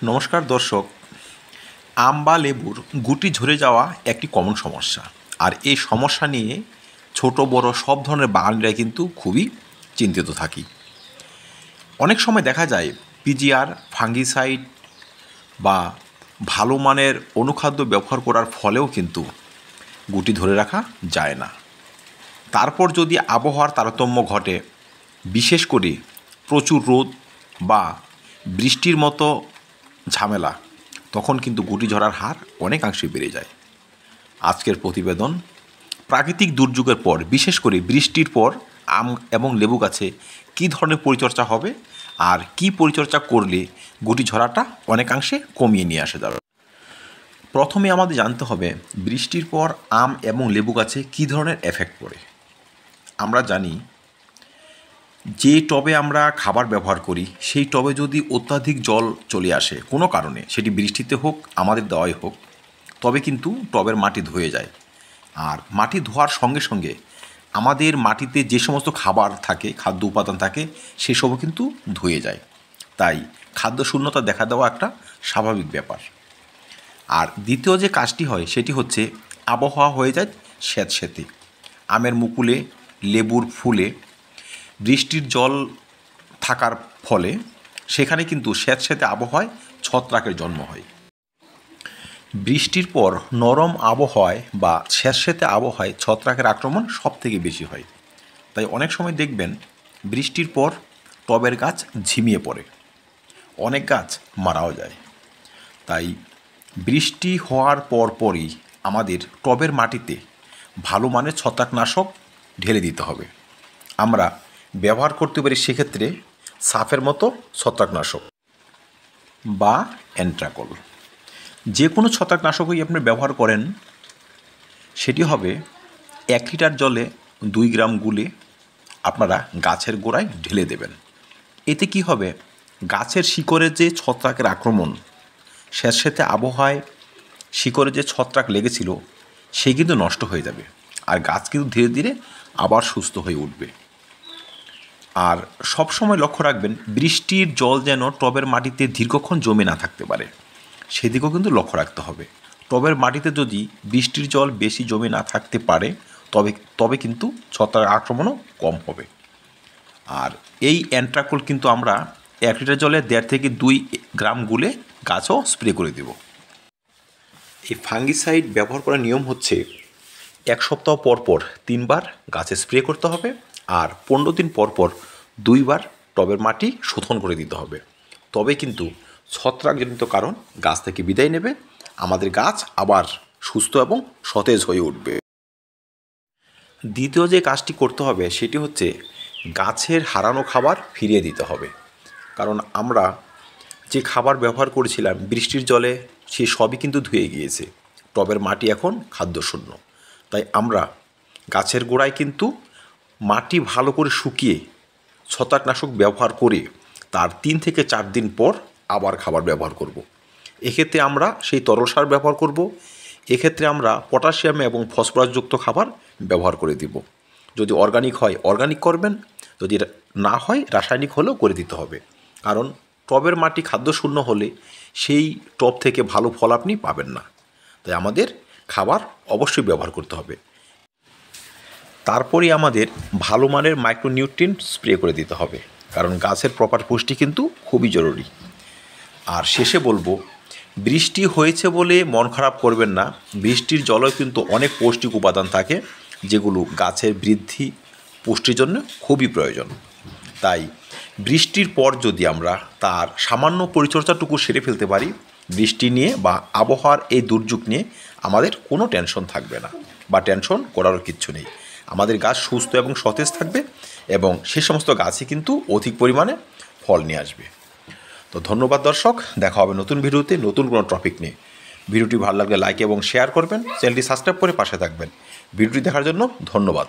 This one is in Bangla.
নমস্কার দর্শক। আম বা লেবুর গুটি ঝরে যাওয়া একটি কমন সমস্যা। আর এই সমস্যা নিয়ে ছোট বড় সব ধরনের বাগানিরা কিন্তু খুবই চিন্তিত থাকি। অনেক সময় দেখা যায় পিজিআর, ফাঙ্গিসাইড বা ভালো মানের অনুখাদ্য ব্যবহার করার ফলেও কিন্তু গুটি ধরে রাখা যায় না। তারপর যদি আবহাওয়ার তারতম্য ঘটে, বিশেষ করে প্রচুর রোদ বা বৃষ্টির মতো ঝামেলা, তখন কিন্তু গুটি ঝরার হার অনেকাংশে বেড়ে যায়। আজকের প্রতিবেদন প্রাকৃতিক দুর্যোগের পর, বিশেষ করে বৃষ্টির পর আম এবং লেবু গাছে কী ধরনের পরিচর্যা হবে আর কি পরিচর্যা করলে গুটি ঝরাটা অনেকাংশে কমিয়ে নিয়ে আসা যাবে। প্রথমে আমাদের জানতে হবে বৃষ্টির পর আম এবং লেবু গাছে কী ধরনের এফেক্ট পড়ে। আমরা জানি যে টবে আমরা খাবার ব্যবহার করি সেই টবে যদি অত্যাধিক জল চলে আসে কোনো কারণে, সেটি বৃষ্টিতে হোক আমাদের দেওয়াই হোক, তবে কিন্তু টবের মাটি ধুয়ে যায়। আর মাটি ধোয়ার সঙ্গে সঙ্গে আমাদের মাটিতে যে সমস্ত খাবার থাকে, খাদ্য উপাদান থাকে, সেসবও কিন্তু ধুয়ে যায়। তাই খাদ্য শূন্যতা দেখা দেওয়া একটা স্বাভাবিক ব্যাপার। আর দ্বিতীয় যে কাজটি হয় সেটি হচ্ছে আবহাওয়া হয়ে যায় স্যাঁতসেঁতে। আমের মুকুলে, লেবুর ফুলে বৃষ্টির জল থাকার ফলে সেখানে কিন্তু স্যাঁতসেঁতে আবহাওয়ায় ছত্রাকের জন্ম হয়। বৃষ্টির পর নরম আবহাওয়ায় বা স্যাঁতসেঁতে আবহাওয়ায় ছত্রাকের আক্রমণ সবথেকে বেশি হয়। তাই অনেক সময় দেখবেন বৃষ্টির পর টবের গাছ ঝিমিয়ে পড়ে, অনেক গাছ মারাও যায়। তাই বৃষ্টি হওয়ার পরই আমাদের টবের মাটিতে ভালো মানের ছত্রাকনাশক ঢেলে দিতে হবে। আমরা ব্যবহার করতে পারি সেক্ষেত্রে সাফের মতো ছত্রাকনাশক বা অ্যান্ট্রাকল। যে কোনো ছত্রাকনাশকই আপনি ব্যবহার করেন, সেটি হবে 1 লিটার জলে 2 গ্রাম গুলে আপনারা গাছের গোড়ায় ঢেলে দেবেন। এতে কি হবে, গাছের শিকড়ে যে ছত্রাকের আক্রমণ, স্যাঁতসেঁতে আবহাওয়ায় শিকড়ে যে ছত্রাক লেগেছিল সে কিন্তু নষ্ট হয়ে যাবে, আর গাছ কিন্তু ধীরে ধীরে আবার সুস্থ হয়ে উঠবে। আর সবসময় লক্ষ্য রাখবেন বৃষ্টির জল যেন টবের মাটিতে দীর্ঘক্ষণ জমে না থাকতে পারে, সেদিকেও কিন্তু লক্ষ্য রাখতে হবে। টবের মাটিতে যদি বৃষ্টির জল বেশি জমে না থাকতে পারে তবে কিন্তু ছত্রাক আক্রমণও কম হবে। আর এই অ্যান্ট্রাকল কিন্তু আমরা 1 লিটার জলে 1.5 থেকে 2 গ্রাম গুলে গাছও স্প্রে করে দেব। এই ফাঙ্গিসাইড ব্যবহার করার নিয়ম হচ্ছে 1 সপ্তাহ পর 3 বার গাছে স্প্রে করতে হবে, আর 15 দিন পর 2 বার টবের মাটি শোধন করে দিতে হবে। তবে কিন্তু ছত্রাকজনিত কারণ গাছ থেকে বিদায় নেবে, আমাদের গাছ আবার সুস্থ এবং সতেজ হয়ে উঠবে। দ্বিতীয় যে কাজটি করতে হবে সেটি হচ্ছে গাছের হারানো খাবার ফিরিয়ে দিতে হবে। কারণ আমরা যে খাবার ব্যবহার করেছিলাম বৃষ্টির জলে, সে সবই কিন্তু ধুয়ে গিয়েছে, টবের মাটি এখন খাদ্যশূন্য। তাই আমরা গাছের গোড়ায় কিন্তু মাটি ভালো করে শুকিয়ে ছত্রাকনাশক ব্যবহার করে তার 3 থেকে 4 দিন পর আবার খাবার ব্যবহার করব। এক্ষেত্রে আমরা সেই তরল সার ব্যবহার করব। এক্ষেত্রে আমরা পটাশিয়াম এবং ফসফরাসযুক্ত খাবার ব্যবহার করে দিব। যদি অর্গানিক হয় অর্গানিক করবেন, যদি না হয় রাসায়নিক হলেও করে দিতে হবে। কারণ টবের মাটি খাদ্যশূন্য হলে সেই টব থেকে ভালো ফল আপনি পাবেন না। তাই আমাদের খাবার অবশ্যই ব্যবহার করতে হবে। তারপরে আমাদের ভালো মানের মাইক্রোনিউট্রিয়েন্ট স্প্রে করে দিতে হবে, কারণ গাছের প্রপার পুষ্টি কিন্তু খুবই জরুরি। আর শেষে বলবো, বৃষ্টি হয়েছে বলে মন খারাপ করবেন না। বৃষ্টির জলেও কিন্তু অনেক পৌষ্টিক উপাদান থাকে যেগুলো গাছের বৃদ্ধি পুষ্টির জন্য খুবই প্রয়োজন। তাই বৃষ্টির পর যদি আমরা তার সামান্য পরিচর্যাটুকু সেরে ফেলতে পারি, বৃষ্টি নিয়ে বা আবহাওয়ার এই দুর্যোগ নিয়ে আমাদের কোনো টেনশন থাকবে না, বা টেনশন করারও কিচ্ছু নেই। আমাদের গাছ সুস্থ এবং সতেজ থাকবে এবং সে সমস্ত গাছই কিন্তু অধিক পরিমাণে ফল নিয়ে আসবে। তো ধন্যবাদ দর্শক, দেখা হবে নতুন ভিডিওতে নতুন কোনো টপিক নিয়ে। ভিডিওটি ভালো লাগলে লাইক এবং শেয়ার করবেন, চ্যানেলটি সাবস্ক্রাইব করে পাশে থাকবেন। ভিডিওটি দেখার জন্য ধন্যবাদ।